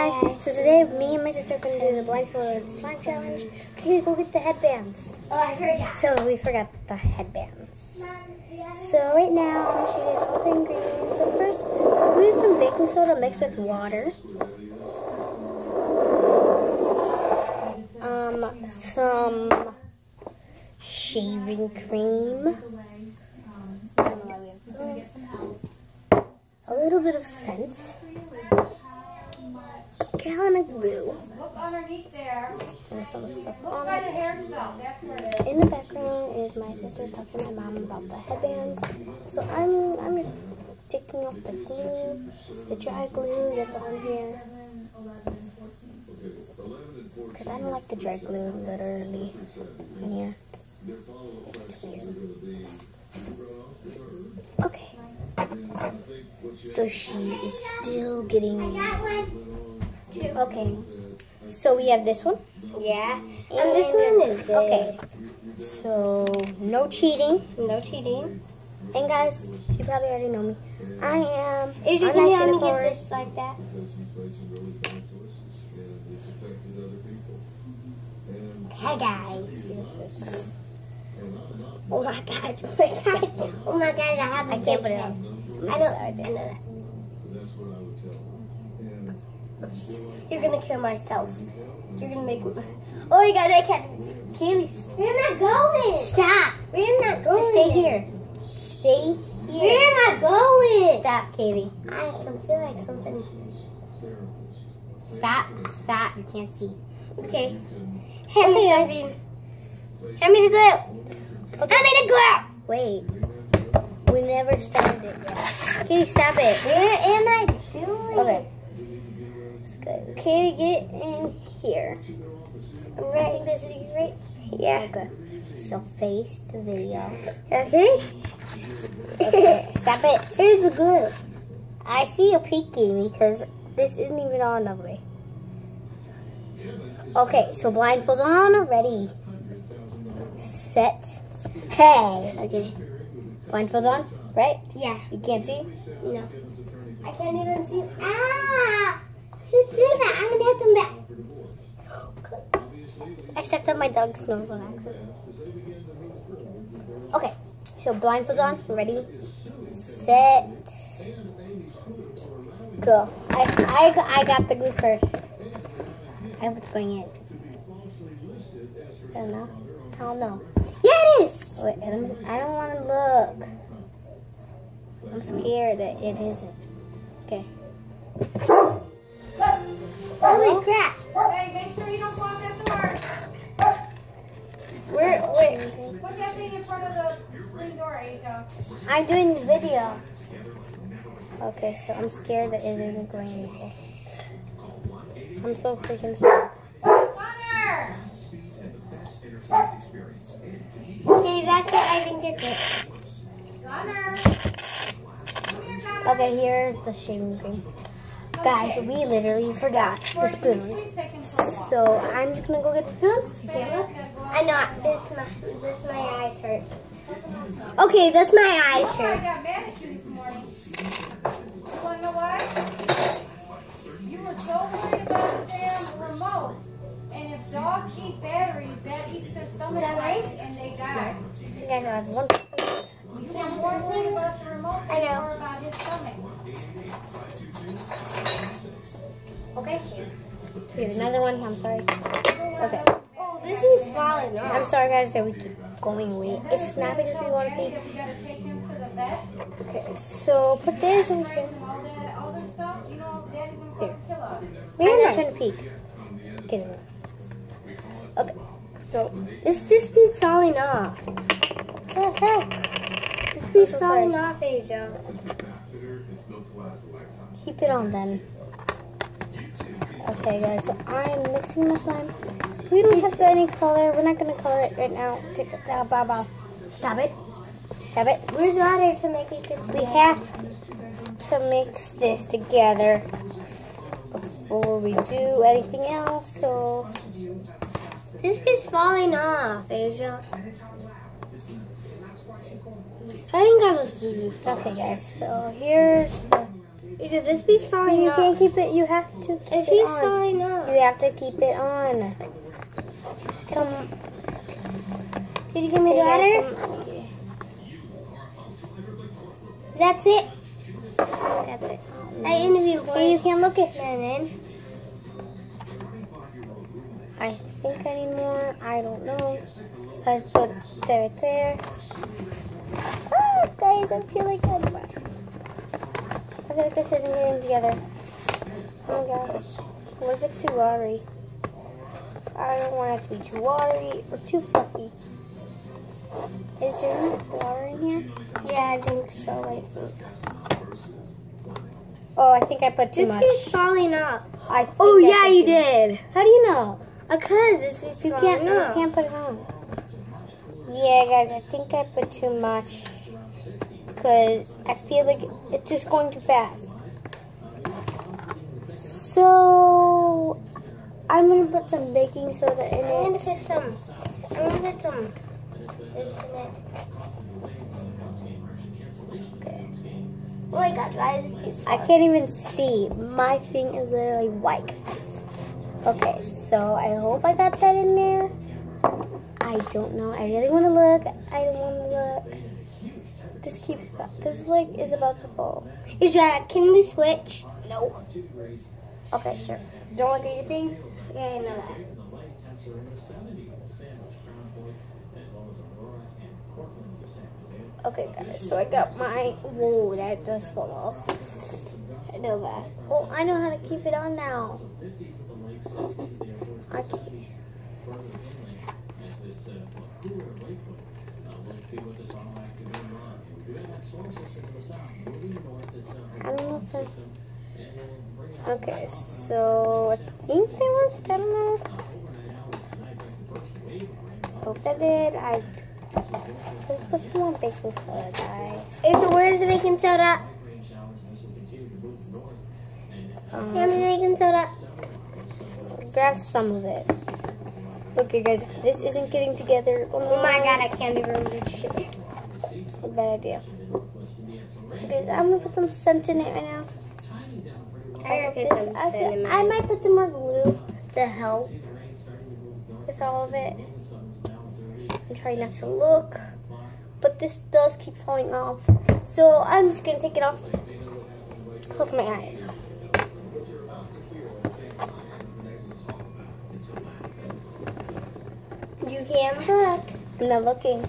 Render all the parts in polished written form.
guys. So today, me and my sister are going to do the blindfold slime challenge. We're going to go get the headbands. Oh, I forgot. So we forgot the headbands. So right now, I'm going to show you guys all the ingredients. So first, we use some baking soda mixed with water. Some shaving cream. A little bit of scent. A gallon of glue. Look underneath there. There's some stuff Look on by the it. hair stuff. That's where it is. In the background is my sister talking to my mom about the headbands. So I'm just taking off the glue, the dry glue that's on here. Because I don't like the dry glue literally on here. It's weird. Okay. So she is still getting. Okay. So we have this one. Yeah. And this one is big. Okay. So no cheating. No cheating. And guys, you probably already know me. I am. If you I'm can not help me Singapore. get this like that. Hi guys. Oh my god. Oh my god. Oh my god. I have a I can't put it on. I know that. You're gonna kill myself. You're gonna make me. Oh my god, I can't. Kaylee, we're not going. Stop. We're not going. Just stay here. Stay here. We're not going. Stop, Kaylee. I can feel like something. Stop. Stop. You can't see. Okay. Hand me something. Hand me the glue. Okay. Hand me the glue. Wait. We never started it yet. Kaylee, stop it. Where am I doing? Okay. It's good. Kaylee, get in here. Right. This is right. Yeah. Okay. So face the video. Okay. Okay. Stop it. Here's the glue. I see you peeking because this isn't even on the way. Okay, so blindfolds on already. Set. Hey. Okay. Blindfolds on, right? Yeah. You can't see? No. I can't even see. Ah! Who did that? I'm gonna hit them back. I stepped on my dog's nose on accident. Okay, so blindfolds on, ready, set, go. I got the glue first. I have what's going in. I don't know. I don't know. Yeah, it is. Wait, I don't want to look. I'm scared that it isn't. Okay. Holy crap. Hey, make sure you don't block that door. Wait. Put that thing in front of the screen door, Asia. I'm doing the video. Okay, so I'm scared that it isn't going anywhere. I'm so freaking scared. Connor! Okay, that's it. I can get this. Connor! Come here, Connor. Okay, here's the shaving cream. Guys, we literally forgot the spoons. Please take him for a walk. So I'm just gonna go get the spoons. I know. This my eyes hurt. Okay, that's my eyes I hurt. got mad at you this morning. You wanna know why? You were so worried about the damn remote. And if dogs eat batteries, that eats their stomach and they die. You guys have one spoon. You were more worried about the remote than I you know. were about his stomach. Okay. Here's another one. I'm sorry. Okay. Oh, this is falling off. I'm sorry, guys, that we keep going away. It's not because we want to Daddy, pee. that we gotta take him to the vet. Okay, so put this in here. And all that other stuff, you know, Daddy's gonna come kill us. I'm not trying to peek. Okay. Okay. So This be falling off. What the heck? This be so falling sorry. off, Asia. keep it on then. Okay, guys. So I'm mixing my slime. We don't have any color. We're not gonna color it right now. Take it down. Stop it. Stop it. Where's water to make it good? We have to mix this together before we do anything else. So This is falling off, Asia. I think I was. Okay, guys. So here's the Either this piece falling You off. can't keep it. You have to keep This it piece on. falling off. You have to keep it on. Did you give me the ladder? That's it. That's it. I interviewed Hey, you can't look it. and then I think I need more. I don't know. I put there, right there. Ah, guys, I feel like I'm. I feel like this isn't getting together. Oh my god. What if it's too watery? I don't want it to be too watery or too fluffy. Is there enough water in here? yeah, I think so. I think. Oh, I think I put too This much. piece falling off. I think Oh I yeah, put you too- did. How do you know? Because this piece You falling can't. off. You can't put it on. Yeah, guys, I think I put too much because I feel like it's just going too fast. So I'm gonna put some baking soda in I'm gonna it. put some. I'm gonna put some. This in it. Okay. Oh my god, guys, this piece. I can't even see. My thing is literally white, guys. Okay, so I hope I got that in there. I don't know. I really want to look. I don't want to look. This keeps. This like is about to fall. Is that? Can we switch? No. Okay, sure. Don't look at your thing. Yeah, I know that. Okay, guys. So I got my. Whoa, that does fall off. I know that. Oh, I know how to keep it on now. I keep. I don't know if I... Okay, so I think they worked. I don't know. Hope that did. Let's put some more baking soda, guys. Where's the baking soda? Hand me the baking soda. Grab some of it. Okay, guys, this isn't getting together. Oh my god, I can't even remember shit. A bad idea. So guys, I'm gonna put some scent in it right now. I might put some more glue to help with all of it. I'm trying not to look, but this does keep falling off. So I'm just gonna take it off. Close my eyes. You can look. I'm not looking.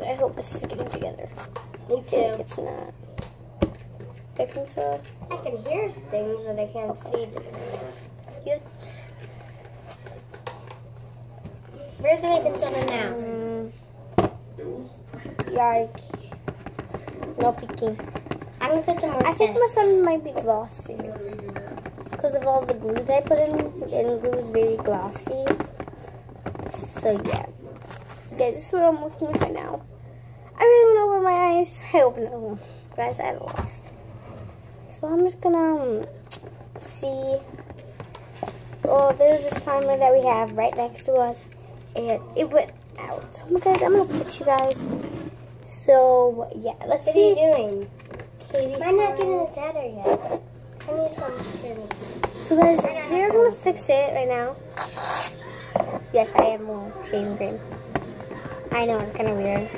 I hope this is getting together. Me too. It's not. Baking soda. I can hear things that I can't see. You. Where's the baking soda now? Yike. No peeking. I'm gonna put some more I think scent. my son might be glossy because of all the glue that I put in, and glue is very glossy. So yeah, guys, this is what I'm working with right now. I really went over my eyes. I opened them, guys. I lost. So I'm just gonna see. Oh, there's a timer that we have right next to us, and it went out. So guys, I'm gonna put you guys. So yeah, let's What are see. you doing? Katie's I'm not time. getting it better yet. I need some spinach. So guys, we're gonna fix it right now. Yes, I have more shaving cream. I know, it's kind of weird.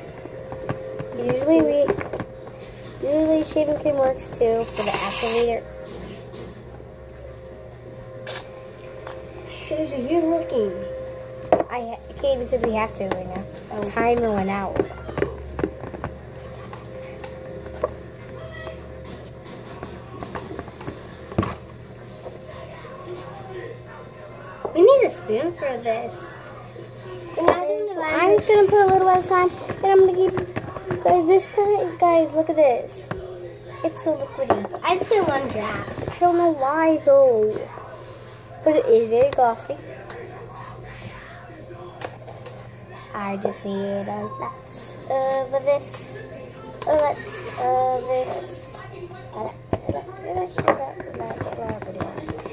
Usually shaving cream works too for the activator. Who's you looking? Okay, because we have to right now. Timer went out. We need a spoon for this. I'm just gonna put a little at a time, and I'm gonna keep. Guys, look at this. It's so liquidy. I just did one drop. I don't know why though, but it is very glossy. I just need lots of this, this.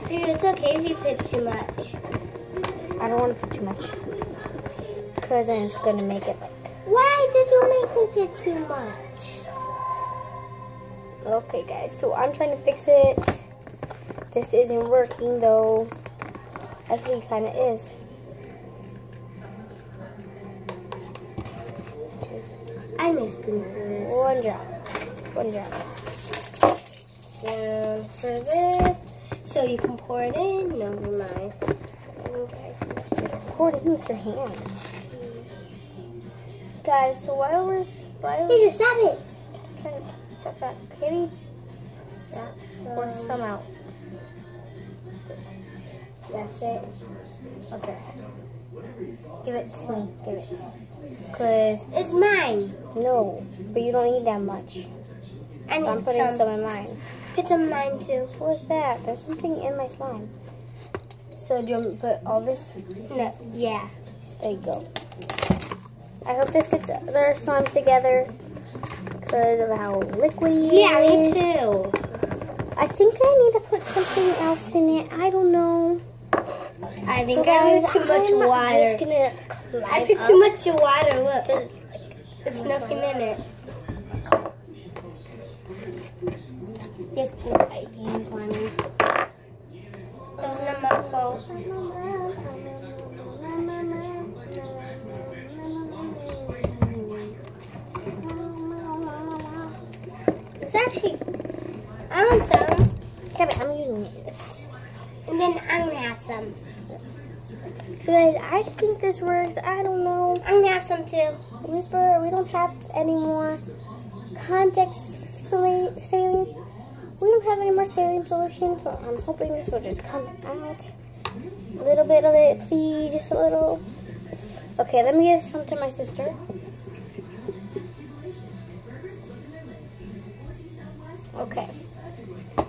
Dude, it's okay if you put too much. I don't want to put too much, because then it's gonna make it like Why did you make me get too much? Okay, guys, so I'm trying to fix it. This isn't working, though. Actually, it kind of is. I need a spoon for this. One drop. One drop. Down for this. So you can pour it in. No, never mind. Okay. Just pour it in with your hand. Guys, so while we're You just stop it. trying to put that kitty, pour some out. That's it. Okay. Give it to me. Give it. Cause It's mine. no, but you don't need that much. I need I'm putting some. some in mine. Put some in mine too. What's that? There's something in my slime. So do you want me to put all this? No. Yeah. There you go. I hope this gets their slime together because of how liquidy Yeah, it me is. too. I think I need to put something else in it. I don't know. I think So I guys, put too much I'm water. just gonna I put too much water. Look, there's nothing in it. Yes, I use one. It's not my fault. It's actually, I want some, Yeah, but I'm using it. and then I'm gonna have some. So guys, I think this works. I don't know. I'm gonna have some too. We don't have any more contact saline. We don't have any more saline solution, so I'm hoping this will just come out. A little bit of it, please, just a little. Okay, let me give some to my sister. Okay.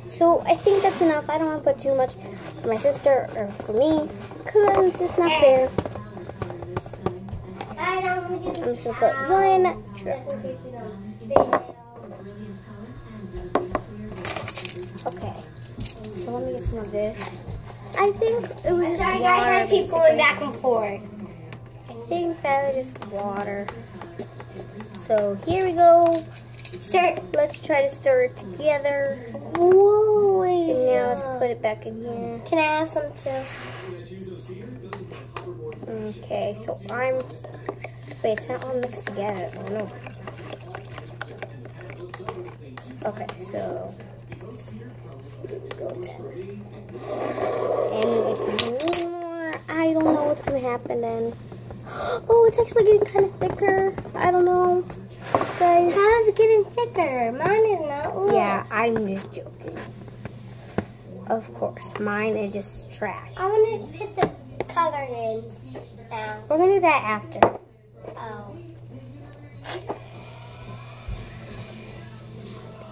So I think that's enough. I don't want to put too much for my sister or for me, because it's just not fair. I'm just going to put one drip. Okay. So let me get some of this. I think it was just Sorry water. guys, I keep going back and forth. I think that was just water. So here we go. Let's try to stir it together. Whoa, And now let's put it back in here. Can I have some too? Okay, so wait, it's not all mixed together. Oh no. Okay, so and if you need more, I don't know what's gonna happen then. Oh, it's actually getting kind of thicker. I don't know, guys. How is it getting thicker? Mine is not. Look. Yeah, I'm just joking. Of course, mine is just trash. I want to put the color in now. We're gonna do that after. Oh.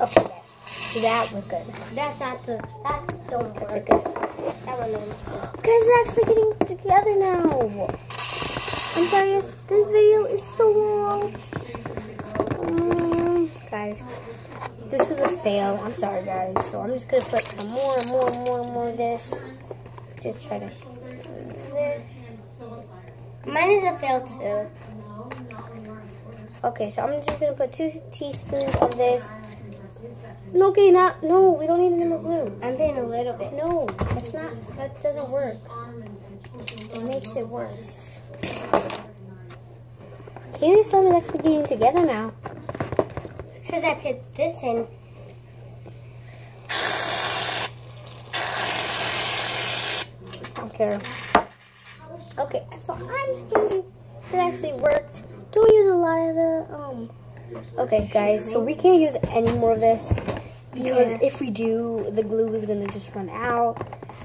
Okay, guys. So that was good. That's not the. That don't That's work. a good. That one is good. Guys, it's actually getting together now. I'm sorry, this video is so long. Guys, this was a fail. I'm sorry, guys. So I'm just gonna put some more of this. Just try to. This. Mine is a fail too. Okay, so I'm just gonna put 2 teaspoons of this. No, okay, no, we don't need any more glue. I'm putting a little bit. No, that's not. That doesn't work. It makes it worse. Kaylee's slime is actually getting together now. Because I put this in. I don't care. Okay, so I'm just gonna see if it actually worked. Don't use a lot of the Okay, guys, so we can't use any more of this because if we do, the glue is gonna just run out,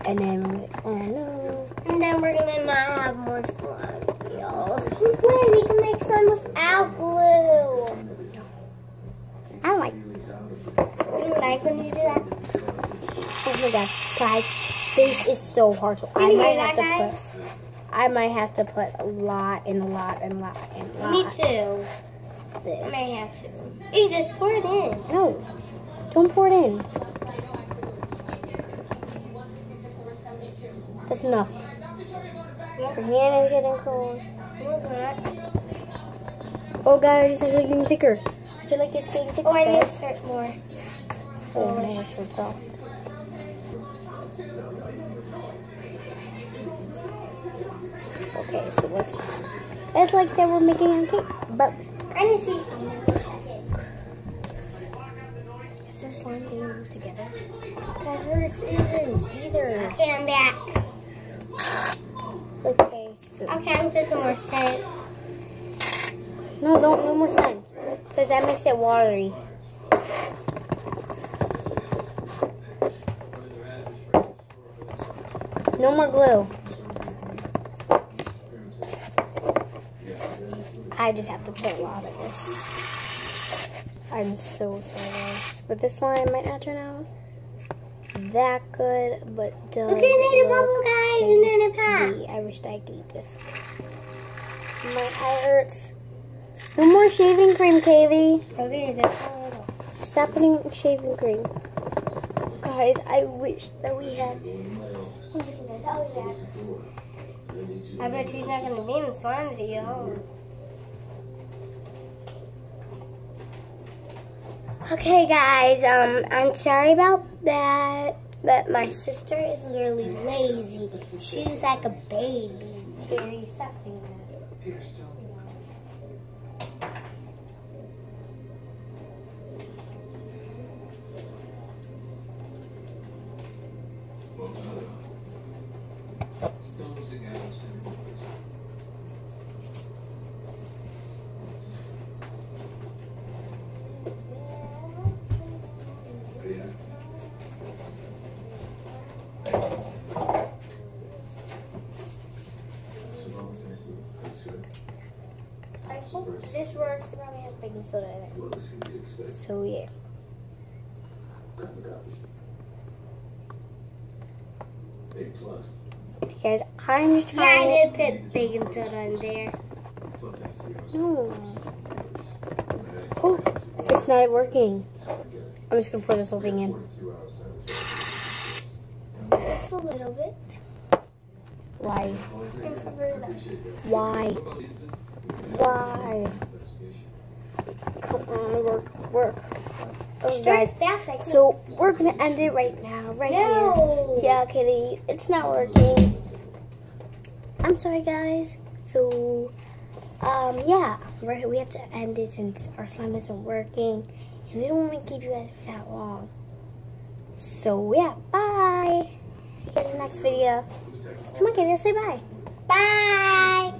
and then oh no. And then we're going to not have more slime. Wait, we can make slime without glue. I don't like. You don't like when you do that? Oh my gosh, guys, this is so hard. So I you might hear have that, to guys? I might have to put a lot and a lot and a lot and a lot. Me too. This. I may have to. You just pour it in. No, don't pour it in. That's enough. Your hand is getting cold. No, it's not. Oh guys, it's getting thicker. I feel like it's getting thicker. Oh, I need to guys. start more. Oh no, it's so soft. Okay, so let's. It's like that we're making a cake, but I need to see something. is there slime getting together? Guys, this isn't either. Okay, I'm back. Okay, so Okay, I'm putting more scent. no more scent, because that makes it watery. No more glue. I just have to put a lot of this. I'm so sorry. But this one might not turn out that good, but does Look, I made a bubble, guys, and then it tasty. popped. I wish I could eat this. My eye hurts. No more shaving cream, Kaylee. Okay, that's a little. Stop putting shaving cream. Guys, I wish that we had. I bet she's not going to be in the slime video. Okay, guys, I'm sorry about that, but my sister is literally lazy. She's like a baby. Very sexy. I hope this works. It probably has baking soda in it. So yeah. Guys, I'm just Yeah, I trying. did put baking soda in there. No. Oh, it's not working. I'm just gonna pour this whole thing in. Just a little bit. Why? And cover it up. Why? Why? Come on, work. Okay, guys. Fast, I can. So we're gonna end it right now, right No. here. Yeah, Kitty, it's not working. I'm sorry, guys. So, yeah, we have to end it since our slime isn't working, and we don't want to keep you guys for that long. So yeah, bye. See you guys in the next video. Come on, Kitty, let's say bye. Bye.